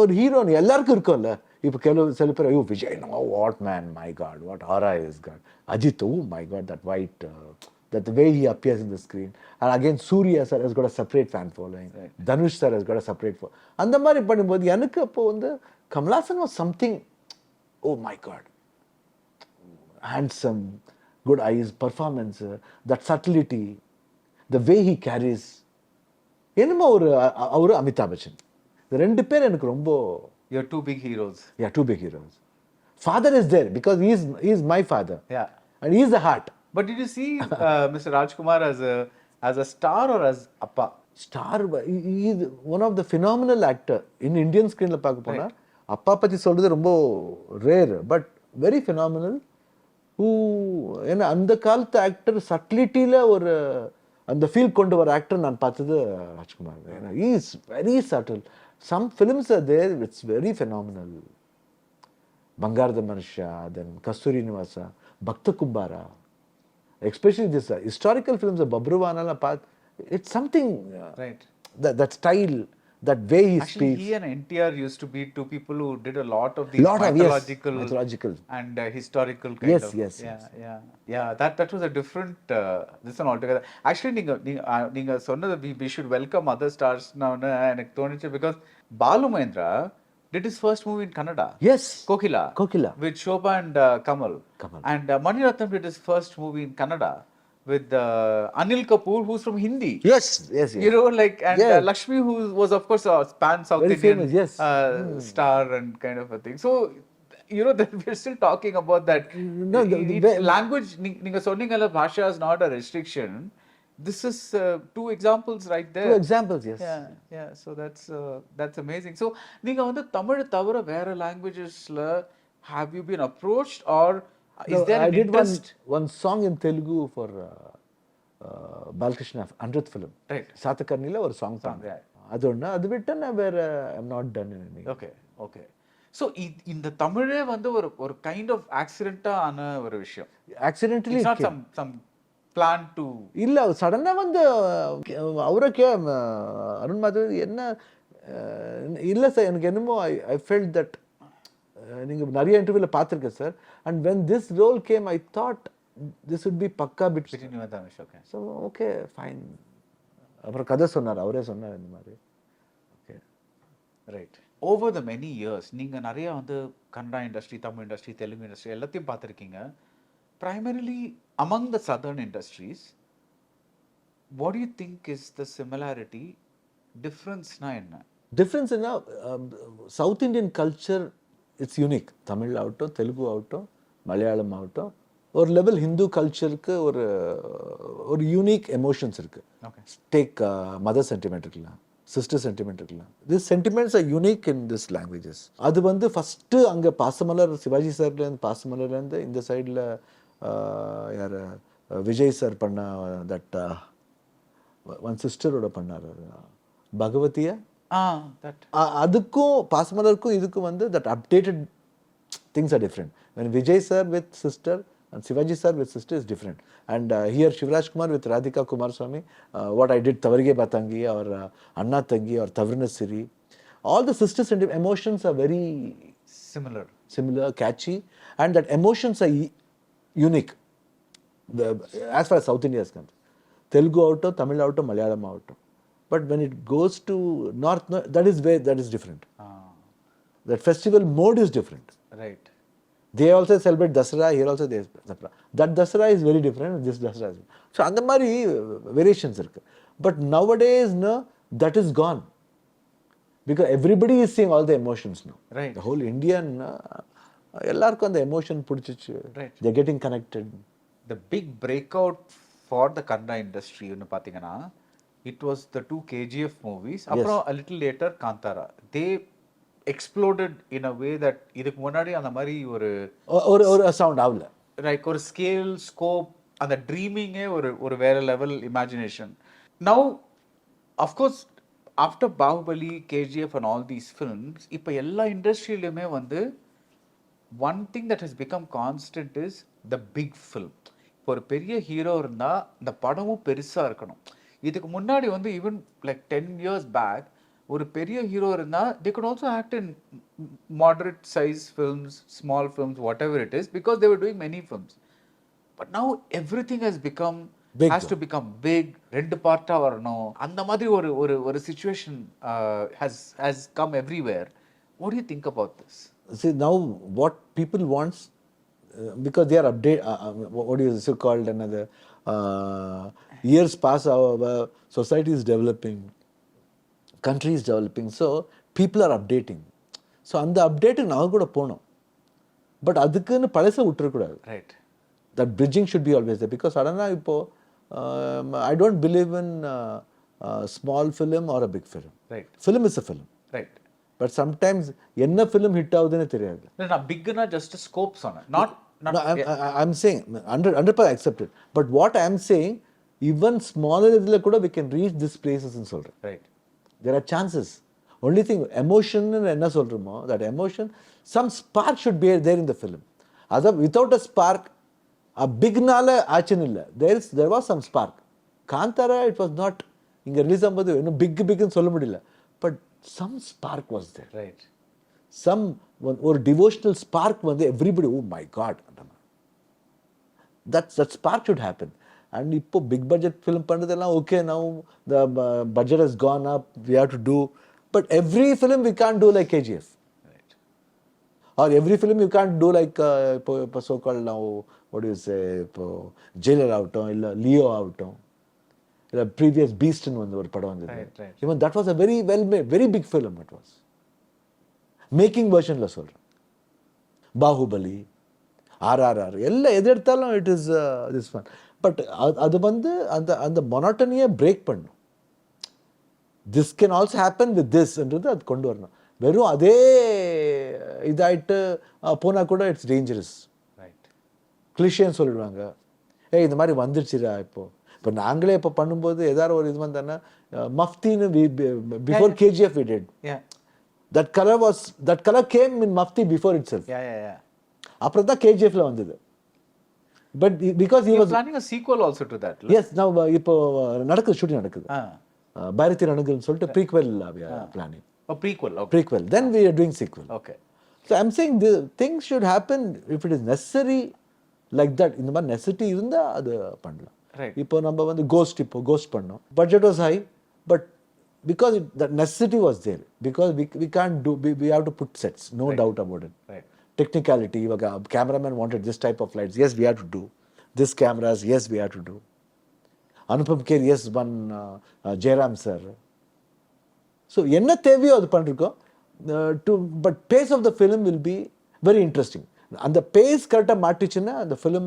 ஒரு ஹீரோ எல்லாருக்கும் இருக்கும்ல. இப்போ சில பேர் ஐயோ Vijay what man, my god what aura is god. Ajith, oh my god that white, that the way he appears in the screen. And again, Surya sir has got a separate fan following. Right. Dhanush sir has got a separate following. அந்த மாதிரி பண்ணும்போது எனக்கு அப்போ வந்து Kamal Haasan was something, oh my god, handsome, good eyes, performance, that subtlety, the way he carries. என்னமோ அவரு அமிதாப் பச்சன், இந்த ரெண்டு பேர் எனக்கு ரொம்ப. You're two big heroes. Yeah, two big heroes. Father is there because he is my father. Yeah. And he is the heart. But did you see Mr. Rajkumar as a star or as appa? Star. He is one of the phenomenal actor in Indian screen la paaka pona. அப்பா பத்தி சொல்றது ரொம்ப rare, but very phenomenal. who ஏன்னா அந்த காலத்து actor சட்டிலிட்டியில் ஒரு அந்த feel கொண்டு வர ஆக்டர் நான் பார்த்தது ராஜ்குமார். ஏன்னா he is very subtle. Some films are there, it's very phenomenal. Bangarada Manushya, then Kasturi Nivasa, Bhakta Kumbara. Especially this historical films of Babruvanala path, it's something right. That style, that way he Actually, speaks. he and NTR used to be two people who did a lot of these Lot of, yes, mythological, mythological. and historical kind Yes, of. yes, Yeah, yes. yeah. That was a different this one altogether. Actually, நீங்க சொன்னது we should welcome other stars now. எனக்கு தோணுச்சு because Balu Mahendra did his first movie in Kannada. Yes. Kokila. Kokila. With Shobha and Kamal. Kamal. And Mani Ratnam did his first movie in Kannada with Anil Kapoor, who's from Hindi. Yes, yes, yes. You know, like, and Yes. Lakshmi, who was of course a pan South Very Indian famous, yes. star and kind of a thing. So, you know, that we're still talking about that. No, Language, நீங்க சொன்னீங்கல்ல, Bhasha is not a restriction. This is two examples right there. Two examples, yes. Yeah. So that's amazing. So, நீங்க வந்து தமிழ் தவிர வேற languagesல have you been approached, or is No, there I an did interest? one song in Telugu for Balkrishna 100th film. Right. Satakarnila ஒரு song Song, yeah. அது ஒன்று. அது விட்டு நான் வேற I'm not done anything. Okay. So இந்த தமிழே வந்து ஒரு கைண்ட் ஆஃப் ஆக்சிடென்ட்டா ஆன ஒரு விஷயம். Accidentally it's not some plan to. இல்ல சடனா வந்து அவரை அருண் மாதவ் என்ன இல்ல சார், எனக்கு என்னமோ ஐ ஃபெல்ட் தட் நீங்க நிறைய இன்டர்வியூல பார்த்துருக்கேன் sir. And when this role came I thought this would be பக்கா fit. Okay. So okay fine. அப்புறம் கதை சொன்னார், அவரே சொன்னார் இந்த மாதிரி. Okay right. Over the many years நீங்கள் நிறையா வந்து Kannada industry, Tamil industry, Telugu industry எல்லாத்தையும் பார்த்துருக்கீங்க. Primarily among the southern industries, what do you think is the similarity? டிஃப்ரென்ஸ்னா என்ன? டிஃப்ரென்ஸ்னா south Indian culture it's unique. Tamil ஆகட்டும், தெலுங்கு ஆகட்டும், மலையாளம் ஆகட்டும், ஒரு லெவல் ஹிந்து கல்ச்சருக்கு ஒரு யூனிக் எமோஷன்ஸ் இருக்குது. டேக் மதர் சென்டிமெண்ட் இருக்கலாம், சிஸ்டர் சென்டிமெண்ட் இருக்கலாம். This sentiments R unique in this languages. அது வந்து ஃபஸ்ட்டு அங்கே பாசமலர் சிவாஜி சார்லேருந்து, பாசமலர்லேருந்து இந்த சைடில் யார் விஜய் சார் பண்ண தட் ஒன் சிஸ்டரோட பண்ணார் பகவதியா. அதுக்கும் பாசமலருக்கும் இதுக்கும் வந்து that updated things are different. When Vijay sir with sister and Shivaji sir with sister is different. And here Shiva Rajkumar with Radhika Kumaraswamy, what I did Tavarige Batangi or Anna Tangi or Tavrina Siri, all the sisters and emotions are very similar, catchy, and that emotions are unique. As far as South India is concerned, Telugu out, Tamil out, Malayalam out. But when it goes to North, that is different. That festival mode is different. Right. They also celebrate Dasara, here also they Dasara. That Dasara is very different, this Dasara is. So அந்த மாதிரி variations இருக்கு. But nowadays no, that is gone. Because everybody is seeing all the emotions now. Right. The whole Indian எல்லாருக்கும் அந்த emotion பிடிச்சிச்சு. Right. They're getting connected. The big breakout for the Kannada industry ன்னு பார்த்தீங்கன்னா, it was the two KGF movies. அப்புறம் a little later Kantara. They exploded in a way that இதுக்கு முன்னாடி அந்த மாதிரி ஒரு சவுண்ட் ஆகல. லைக் ஒரு ஸ்கேல், ஸ்கோப், அந்த ட்ரீமிங்கே ஒரு வேற level imagination. Now of course after Baahubali, KGF and all these films, இப்போ எல்லா இண்டஸ்ட்ரியிலுமே வந்து one thing that has become constant is the big film. இப்போ ஒரு பெரிய ஹீரோ இருந்தால் இந்த படமும் பெருசாக இருக்கணும். இதுக்கு முன்னாடி வந்து ஈவன் லைக் 10 years பேக் ஒரு பெரிய ஹீரோ இருந்தால் they could also act in moderate size films, small films, whatever it is, because they were doing many films. But now everything has become big, has to become big. ரெண்டு பார்ட்டா வரணும், அந்த மாதிரி ஒரு situation has come everywhere. What do you think about this? See, now what people wants, because they are update, what is so called another years pass, our society is developing, country is developing, so people are updating. So அந்த அப்டேட்டுக்கு நான் கூட போனோம். But அதுக்குன்னு பழசை விட்டுறக்கூடாது. Right. That bridging should be always there. Because சடனாக இப்போ I don't believe in small film or a big film. Right. Film is a film. Right. But sometimes என்ன film hit ஆகுதுன்னு தெரியாது. நான் பிக்னா just scope சொன்னேன். Not No, I'm saying 100% accepted. But what I'm saying, even smaller இதில் கூட we can reach these places ன்னு சொல்கிறேன். Right. There are chances. Only thing, emotion என்ன சொல்கிறோமோ, that emotion, some spark should be there in the film. Other, without a spark, a big நால ஆச்சுன்னு இல்லை. There was some spark. Kantara, it was not, இங்கே release ஆகும்போது இன்னும் பிக்னு சொல்ல முடியல. But some spark was there. Right. Some ஒரு devotional spark வந்து everybody, oh my God. That spark should happen. And இப்போ big budget film பண்ணுறதெல்லாம் okay, now the budget has gone up, we have to do, but every film we can't do like KGF. Right. Or every film you can't do like இப்போ so called now, what do you say, இப்போ Jailer ஆகட்டும் இல்லை Leo ஆகட்டும் இல்லை previous பீஸ்ட்னு வந்து ஒரு படம் வந்தது. Right, right. Even that was a very well made, very big film it was. Making வெர்ஷனில் சொல்கிறேன். பாகுபலி, RRR எல்லாம் எது எடுத்தாலும் it is this one. But அது வந்து அந்த அந்த மொனாட்டனியை பிரேக் பண்ணும். This can also happen with திஸ்ன்றது அது கொண்டு வரணும். வெறும் அதே இதாயிட்டு போனால் கூட இட்ஸ் டேஞ்சரஸ். Right. கிளிஷேன்னு சொல்லிடுவாங்க. இந்த மாதிரி வந்துருச்சுடா இப்போ நாங்களே இப்போ பண்ணும்போது ஏதாவது ஒரு இது வந்தானே மஃப்தின்னு before KGF we did. Yeah. That color came in Mafti before itself. Yeah. அப்புறம் தான் KGFல வந்தது. But because he You're was planning a sequel also to that. yes, now இப்போ நடக்குது, ஷூட்டிங் நடக்குது. பாரதி ரணங்கள்னு சொல்லிட்டு ப்ரீக்வெல் planning. A prequel. Okay. Prequel. Then we are doing sequel. Okay. So I'm saying the things should happen if it is necessary like that. இந்த மாதிரி necessity இருந்தா அது பண்ணலாம். Right. இப்போ நம்ம வந்து கோஸ்ட் பண்ணோம். Budget was high, but because that necessity was there, because we can't do, we have to put sets, no doubt about it. Right. Technicality, cameraman wanted this type of lights, yes we have to do. This cameras, yes we have to do. Anupam Kher, yes, one Jairam sir. So என்ன தேவையோ அது பண்ணிருக்கோம். But pace of the film will be very interesting. அந்த pace கரெக்டாக மாட்டிச்சுன்னா அந்த film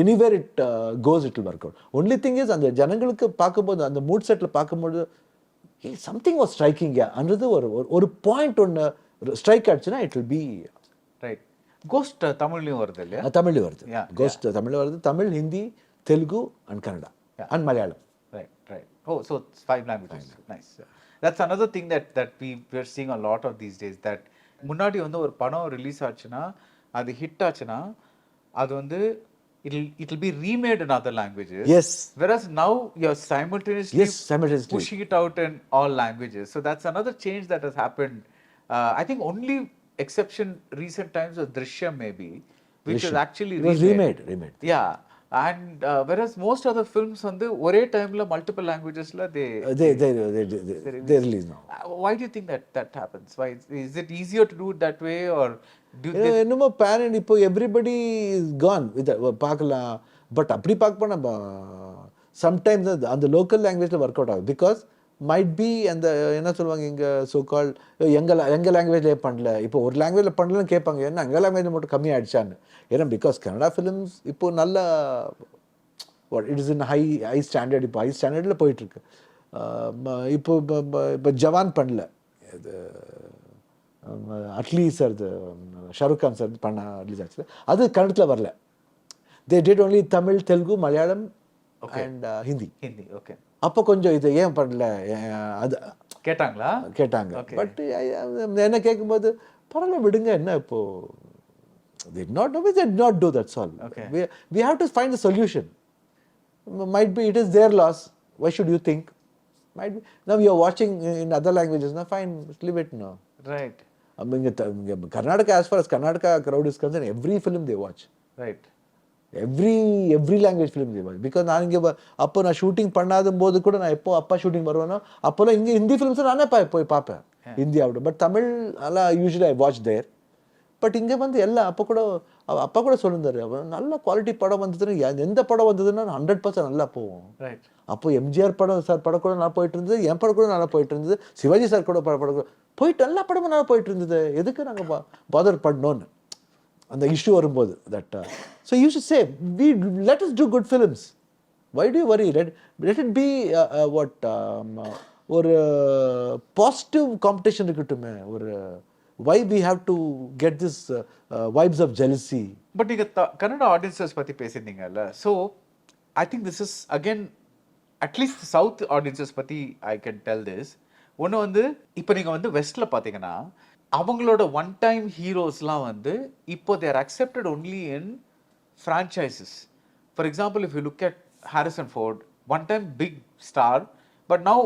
anywhere it goes it will work out. Only thing is அந்த ஜனங்களுக்கு பார்க்கும்போது அந்த மூட் செட்டில் பார்க்கும்போது something was striking. அன்றது ஒரு பாயிண்ட் ஒன்று ஸ்ட்ரைக் ஆச்சுன்னா it will be right. Ghost தமிழ்லையும் வருது இல்லையா? தமிழ்லையும் வருது. கோஸ்ட் தமிழ்ல வருது. Tamil, Hindi, Telugu and Kannada and Malayalam. Right. Oh, so it's 5 languages. Nice. That's another thing that we're seeing a lot of these days, that முன்னாடி வந்து ஒரு படம் ரிலீஸ் ஆச்சுன்னா அது ஹிட் ஆச்சுன்னா அது வந்து it'll be remade in other languages. Yes. Whereas now you're simultaneously simultaneously pushing it out in all languages. So that's another change that has happened. I think only exception recent times was Drishyam maybe, which was actually remade. Yeah. And whereas most other films வந்து ஒரே டைம்ல multiple languagesல they release now. Why do you think that happens? Why is it easier to do it that way, or do they என்னமோ parent இப்போ everybody is Khan with பார்க்கலாம். But அப்படி பார்க்க போனால் sometimes அந்த லோக்கல் லாங்குவேஜில் ஒர்க் அவுட் ஆகும். Because might be அந்த என்ன சொல்லுவாங்க இங்கே ஸோ கால் எங்கள் லாங்குவேஜ்லேயே பண்ணல, இப்போ ஒரு லாங்குவேஜில் பண்ணலன்னு கேட்பாங்க, ஏன்னா எங்கள் லாங்குவேஜில் மட்டும் கம்மி ஆகிடுச்சான்னு. ஏன்னா பிகாஸ் கன்னடா ஃபிலிம்ஸ் இப்போ நல்ல it is in high standard. இப்போ ஹை ஸ்டாண்டர்டில் போயிட்டுருக்கு. இப்போ ஜவான் பண்ணல, இது அட்லி சார், ஷாருக் கான் சார் பண்ண ரிலீஸ் ஆச்சு, அது கன்னடத்தில் வரல. They did only Tamil, Telugu, Malayalam and Hindi. Okay. அப்போ கொஞ்சம் இது ஏன் பண்ணல அது கேட்டாங்க. பட் என்ன கேட்கும்போது பரவாயில்ல விடுங்க, என்ன இப்போ they did not do, that's all. Okay. We have to find the solution. Might be it is their loss, why should you think? Might be now you are watching in other languages, now fine, leave it now. Right. I mean, Karnataka, as far as Karnataka crowd is concerned, every film they watch. Right. Every language film they watch. Because நான் இங்கே அப்போ நான் shooting பண்ணாத போது கூட நான் எப்போ அப்பா ஷூட்டிங் வருவேனோ அப்போல்லாம் இங்கே ஹிந்தி ஃபிலிம்ஸ் நானே போய் பார்ப்பேன், ஹிந்தி ஆகட்டும். பட் தமிழ் எல்லாம் usually I watch there. But இங்கே வந்து எல்லாம் அப்பா கூட சொல்லியிருந்தாரு, நல்ல குவாலிட்டி படம் வந்ததுன்னா எந்த படம் வந்ததுன்னா 100% நல்லா போவோம். அப்போ எம்ஜிஆர் படம் கூட நல்லா போயிட்டு இருந்தது, என் படம் கூட நல்லா போயிட்டு இருந்தது, சிவாஜி சார் கூட படம் கூட போயிட்டு எல்லா படமும் நல்லா போயிட்டு இருந்தது, எதுக்கு நாங்கள் பாதர் பண்ணோன்னு அந்த இஷ்யூ வரும்போது. That so you should say let us do good films. Why do you worry? Let it be ஒரு பாசிட்டிவ் காம்படிஷன் இருக்கட்டுமே. ஒரு why we have to get this vibes of jealousy? But நீங்க Kannada audiences பத்தி பேசியிருந்தீங்கல்ல, so I think this is again at least south audiences பத்தி I can tell this. ஒன்று வந்து இப்போ நீங்கள் வந்து வெஸ்ட்டில் பார்த்தீங்கன்னா அவங்களோட ஒன் டைம் ஹீரோஸ்லாம் வந்து இப்போ they're accepted only in franchises. For example, if you look at Harrison Ford, one time big star, but now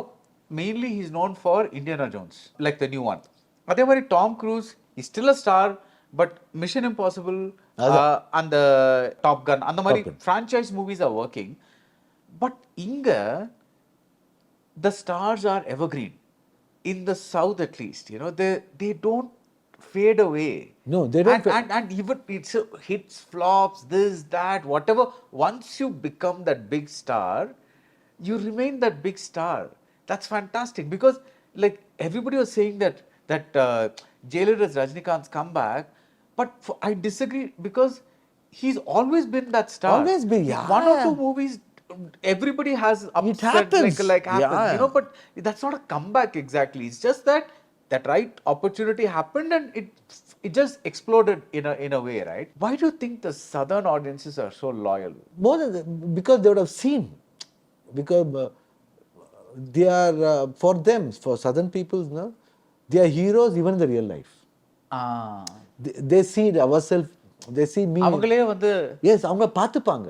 mainly he's known for Indiana Jones, like the new one. Adhe mari Tom Cruise is still a star, but Mission Impossible and the Top Gun, and the mari Gun. franchise movies are working. But inga, the stars are evergreen. In the south, at least, they don't fade away. No, they don't And even it's hits, flops, this, that, whatever. Once you become that big star, you remain that big star. That's fantastic because, like, everybody was saying that Jailer is Rajinikanth's comeback, but I disagree because he's always been that star. Always been, One or yeah. two movies, everybody has upset, happens. like happens, Yeah. but that's not a comeback exactly. It's just that right opportunity happened and it just exploded in a way, right? Why do you think the southern audiences are so loyal? More than because they would have seen, because they are for them, for southern people, no, they are heroes even in the real life. They see ourselves, they see me. அவங்களே வந்து Yes, அவங்க பார்த்துப்பாங்க.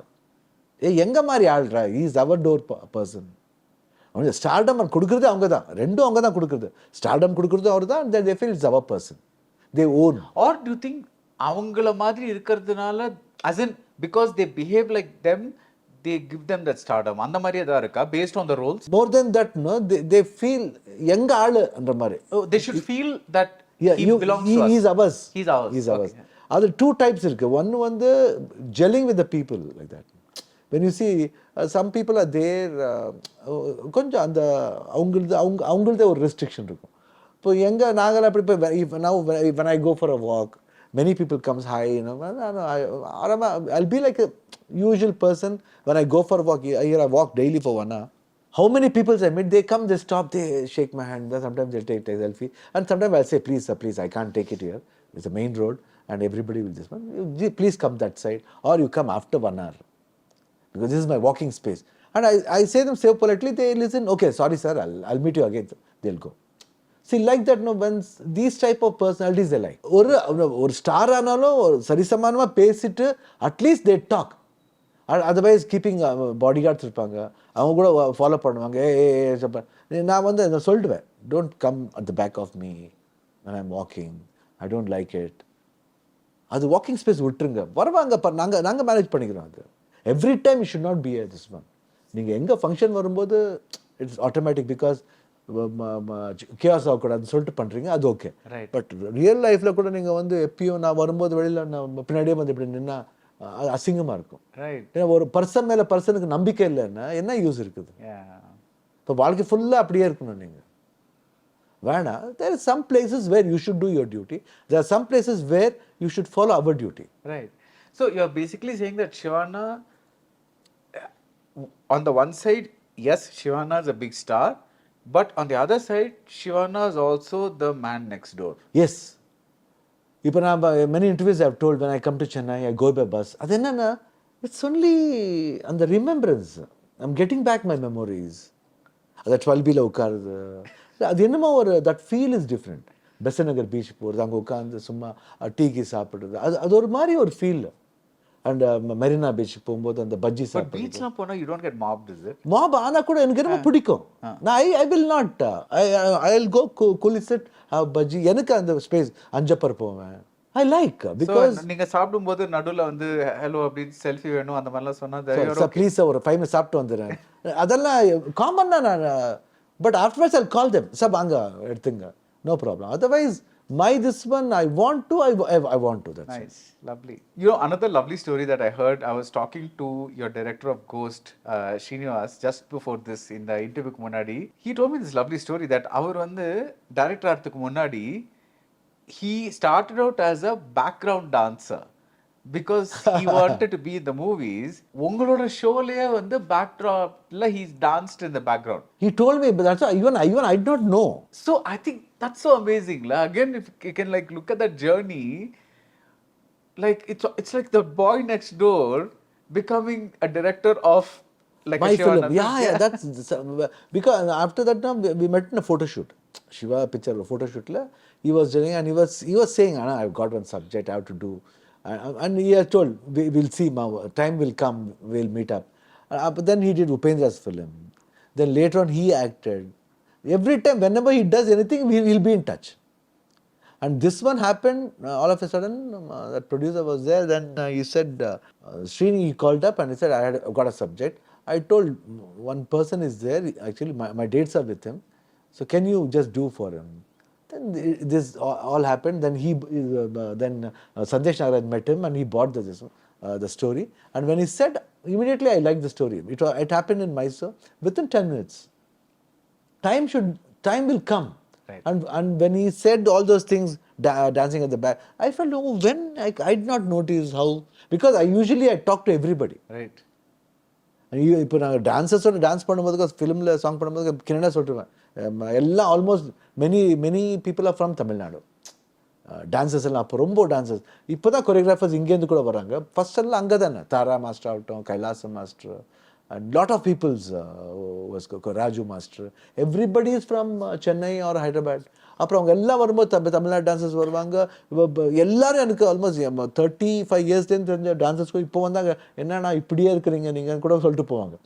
எங்க மாதிரி ஆள்றா, is our door person. அவங்க stardom கொடுக்குறது அவங்க தான், ரெண்டும் அவங்க தான் கொடுக்குறது. ஸ்டார்டம் கொடுக்குறது அவர் தான், they feel it's our person. They own. Or do you think அவங்கள மாதிரி இருக்கிறதுனால, as in because they behave like them, they give them that stardom, அந்த மாதிரியே தான் இருக்கா based on the roles? More than that, no, they feel எங்க ஆளுன்ற மாதிரி. Oh, they should feel that he belongs to us. He's ours. He's ours. He's ours. Okay. அது two types இருக்கு. One வந்து gelling with the people like that. When you see some people are there, கொஞ்சம் அந்த அவங்களது ஒரு restriction இருக்கும். இப்போ எங்க நாங்கள் அப்படி இப்போ now when I go for a walk, many people comes hi, I'll be like a usual person when I go for a walk. Here I walk daily for 1 hour. How many people I meet, they come, they stop, they shake my hand, sometimes they'll take a selfie, and sometimes I'll say, please sir, please, I can't take it here, it's a main road and everybody will just, please come that side, or you come after 1 hour, because this is my walking space. And I say them so politely, they listen, okay, sorry sir, I'll meet you again, they'll go. See, like that, no, when these type of personalities they like. ஒரு star ஆனாலும் சரிசமானமாக பேசிட்டு at least they talk. Otherwise keeping body guards இருப்பாங்க, அவங்க கூட follow பண்ணுவாங்க. நான் வந்து அதை சொல்லிடுவேன், don't come at the back of me when I'm walking, I don't like it. அது வாக்கிங் ஸ்பேஸ் விட்டுருங்க, வருவாங்க, நாங்கள் மேனேஜ் பண்ணிக்கிறோம். அது every time you should not be this one. நீங்கள் எங்கே ஃபங்க்ஷன் வரும்போது இட்ஸ் ஆட்டோமேட்டிக், பிகாஸ் கேஸ் ஆகக்கூடாதுன்னு சொல்லிட்டு பண்ணுறீங்க, அது ஓகே. பட் ரியல் லைஃப்பில் கூட நீங்கள் வந்து எப்பயும் நான் வரும்போது வெளியில் நான் பின்னாடியே வந்து இப்படி நின்னா அது அசிங்கமாக இருக்கும். ஏன்னா ஒரு பர்சன் மேலே பர்சனுக்கு நம்பிக்கை இல்லைன்னா என்ன யூஸ் இருக்குது? இப்போ வாழ்க்கை ஃபுல்லாக அப்படியே இருக்கணும் நீங்கள், வேணாம். There are some places where you should do your duty. There are some places where you should follow our duty. Right. So you're basically saying that Shivana, on the one side, yes, Shivana is a big star, but on the other side, Shivana is also the man next door. Yes. இப்போ நான் many interviews I have told, when I come to Chennai, I go by bus. அது என்னன்னா, it's only அந்த remembrance. I'm getting back my memories. அது 12Bல உட்காருது, அது என்னமோ ஒரு that feel is different. Besant Nagar beach போகிறது, அங்கே உட்காந்து சும்மா டீக்கு சாப்பிடுறது, அது ஒரு மாதிரி ஒரு ஃபீல். அண்ட் மெரினா பீச் போகும்போது அந்த பஜ்ஜி சாப்பிடுறது. பீச்லாம் போனால் you don't get mobbed, is it? Mob ஆனால் கூட எனக்கு ரொம்ப பிடிக்கும். நான் I will not, I will go குலிசட் பஜ்ஜி, எனக்கு அந்த ஸ்பேஸ் அஞ்சப்பர் போவேன். ஐ லைக் பிகாஸ் நீங்கள் சாப்பிடும்போது நடுவில் வந்து ஹலோ அப்படின்னு செல்ஃபி வேணும் அந்த மாதிரிலாம் சொன்னால் ப்ளீஸ் ஒரு 5 minutes சாப்பிட்டு வந்துடுறேன், அதெல்லாம் காமன்னா நான். But afterwards I call them, sir வாங்க எடுத்துங்க, no problem. Otherwise this one I want to, I want to. That's nice. It. Lovely. Another lovely story that I heard, I was talking to your director of Ghost, Srinivas, just before this in the interview munadi. He told me this lovely story that அவர் வந்து director ஆகிறதுக்கு முன்னாடி he started out as a background dancer because he wanted to be in the movies. உங்களோட ஷோலயே வந்து backdropல he's danced in the background. He told me, but that's even I did not know. So I think that's so amazing. Again, if you can like look at that journey, like it's like the boy next door becoming a director of like my a Shiva film. Yeah, that's because after that now we met in a photo shoot. Shiva picture photo shoot la he was doing, and he was saying, Anna, I've got one subject I have to do. And he has told, we'll see, time will come, we'll meet up. But then he did Upendra's film. Then later on he acted. Every time, whenever he does anything, we'll be in touch. And this one happened, all of a sudden, that producer was there, then he said, Srini, he called up and he said, I've got a subject. I told, one person is there, actually my dates are with him, so can you just do for him? Then this all happened, then Santhosh met him and he bought the story. And when he said, immediately I liked the story. It happened in Mysore within 10 minutes. Time will come. Right. And when he said all those things, dancing at the back, I felt, oh, when I did not notice how, because I talk to everybody. Right. இப்போ நாங்கள் டான்ஸர்ஸோட dance பண்ணும்போது ஃபிலிமில் song பண்ணும்போது கிணடா சொல்லிடுவேன் எல்லாம் almost many people are from Tamil Nadu dancers எல்லாம் அப்போ ரொம்ப டான்சர்ஸ். இப்போ தான் கொரியோகிராஃபர்ஸ் இங்கேருந்து கூட வராங்க. ஃபர்ஸ்ட் எல்லாம் அங்கே தானே தாரா மாஸ்டர் ஆகட்டும், Kailasam master, and lot of people's was Raju master. Everybody is from Chennai or Hyderabad. அப்புறம் அவங்க எல்லாம் வரும்போது தமிழ்நாடு டான்சர்ஸ் வருவாங்க. எல்லாரும் எனக்கு ஆல்மோஸ்ட் 35 இயர்ஸ்லேருந்து தெரிஞ்ச டான்சர்ஸ் இப்போ வந்தாங்க, என்னன்னா இப்படியே இருக்கிறீங்க நீங்கள் கூட சொல்லிட்டு போவாங்க.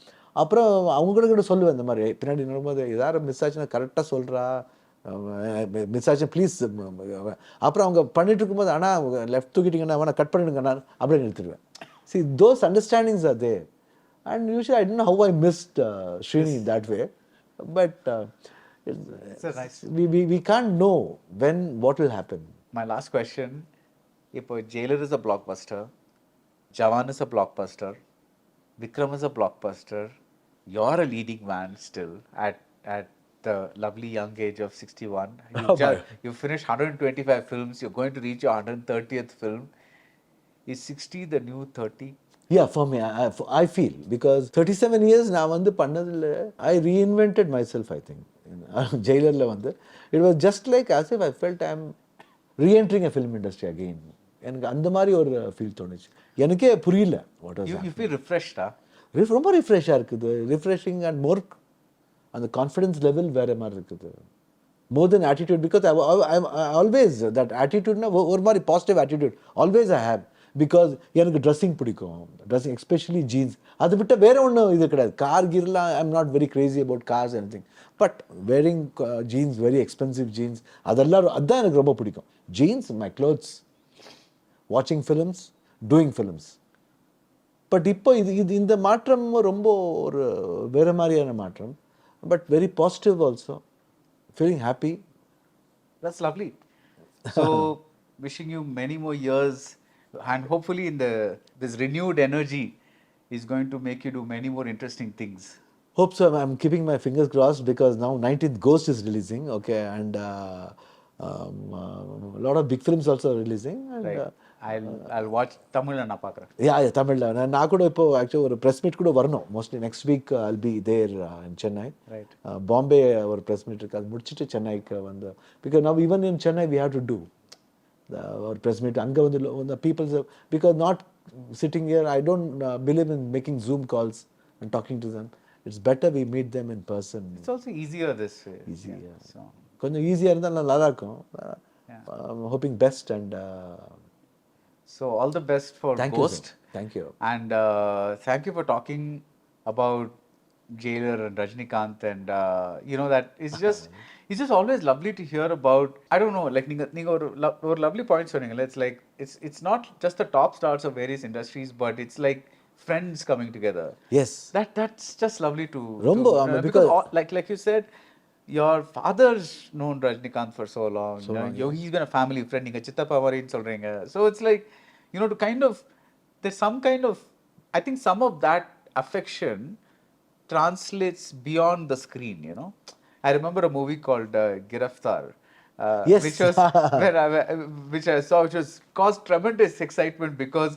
அப்புறம் அவங்க கூட சொல்லுவேன் இந்த மாதிரி பின்னாடி வரும்போது ஏதாவது மிஸ் ஆச்சுன்னா கரெக்டாக சொல்கிறா, மிஸ் ஆச்சு ப்ளீஸ். அப்புறம் அவங்க பண்ணிட்டு இருக்கும்போது ஆனால் லெஃப்ட் தூக்கிட்டீங்கன்னா வேணா கட் பண்ணிடுங்க நான் அப்படியே நிறுத்திடுவேன். See, those understandings are there. And usually I don't know how I missed Srini in that way, but we can't know what will happen. My last question, if Jailer is a blockbuster, Jawan is a blockbuster, Vikram is a blockbuster, you're a leading man still at the lovely young age of 61. You finished 125 films, you're going to reach your 130th film. Is 60 the new 30? Yeah, for me, I feel, because 37 years நான் வந்து பண்ணதில்ல, I reinvented myself, I think. ஜெயிலரில் வந்து it was just like as if I felt I'm re-entering a film industry again. எனக்கு அந்த மாதிரி ஒரு feel தோணுச்சு. எனக்கே புரியல what was you feel refreshed, ரொம்ப ரிஃப்ரெஷ்ஷாக இருக்குது, ரிஃப்ரெஷிங் அண்ட் மோர் அந்த கான்ஃபிடன்ஸ் லெவல் வேறு மாதிரி இருக்குது. more than attitude, because I always that attitude ஒரு மாதிரி positive attitude always I have. Because எனக்கு ட்ரெஸ்ஸிங் பிடிக்கும், ட்ரெஸ்ஸிங் எஸ்பெஷலி ஜீன்ஸ். அதை விட்ட வேறு ஒன்றும் இது கிடையாது. கார் கீர்லாம் I am not very crazy about cars any thing, but wearing jeans, very expensive jeans, அதுதான் எனக்கு ரொம்ப பிடிக்கும். ஜீன்ஸ், மை க்ளோத்ஸ், வாட்சிங் ஃபிலிம்ஸ், டூயிங் ஃபிலிம்ஸ். பட் இப்போ இந்த மாற்றம் ரொம்ப ஒரு வேறு மாதிரியான மாற்றம், but very positive also, feeling happy. That's lovely. So wishing you many more years, and hopefully this renewed energy is going to make you do many more interesting things. Hope so. I'm keeping my fingers crossed, because now 19th Ghost is releasing, okay, and a lot of big films also are releasing. And, right. I'll watch Tamil na paakren. Yeah, Tamil. நான் கூட இப்போ actually ஒரு press meet கூட வரணும். Mostly next week I'll be there in Chennai. Right. Bombay ஒரு press meet இருக்கு, அது முடிச்சுட்டு சென்னைக்கு வந்து, because now even in Chennai we have to do or press meet. Anga the people, because not sitting here, I don't believe in making Zoom calls and talking to them. It's better we meet them in person. It's also easier this way. Easier. So கொஞ்சம் ஈஸியாக இருந்தால் நல்லா இருக்கும். I'm hoping best, and so all the best for thank Ghost. You, thank you. And thank you for talking about Jailer and Rajinikanth, and you know that it's just always lovely to hear about. I don't know, like நீங்க ஒரு lovely point சொன்னீங்கல்ல. It's like it's not just the top stars of various industries, but it's like friends coming together. Yes. That's just lovely to Rombo, because like you said, your father's known Rajinikanth for so long. He's been a family friend. நீங்க சித்தப்பா மாதிரின்னு சொல்றீங்க. So it's like, you know, to kind of, there's some kind of, I think some of that affection translates beyond the screen, you know. I remember a movie called Giraftar, yes. which I saw, which was caused tremendous excitement because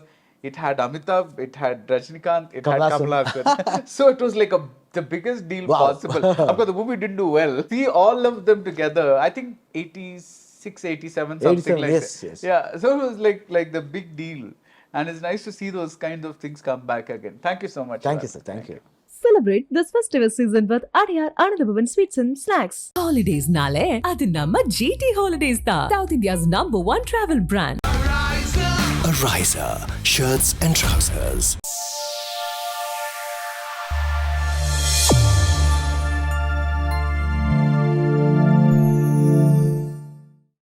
it had Amitabh, it had Rajinikanth, it had Kamala Hassan. So it was like the biggest deal possible. Of course, the movie didn't do well. See all of them together, I think 86, 87, something like yes, that. Yes. Yeah, so it was like the big deal. And it's nice to see those kinds of things come back again. Thank you so much. Thank you, sir. Thank you. Celebrate this festive season with ADAYAR ANANDA BHAVAN Sweets and Snacks. Holidays nale adu namma GT Holidays da, South India's #1 travel brand. A riser, shirts and trousers.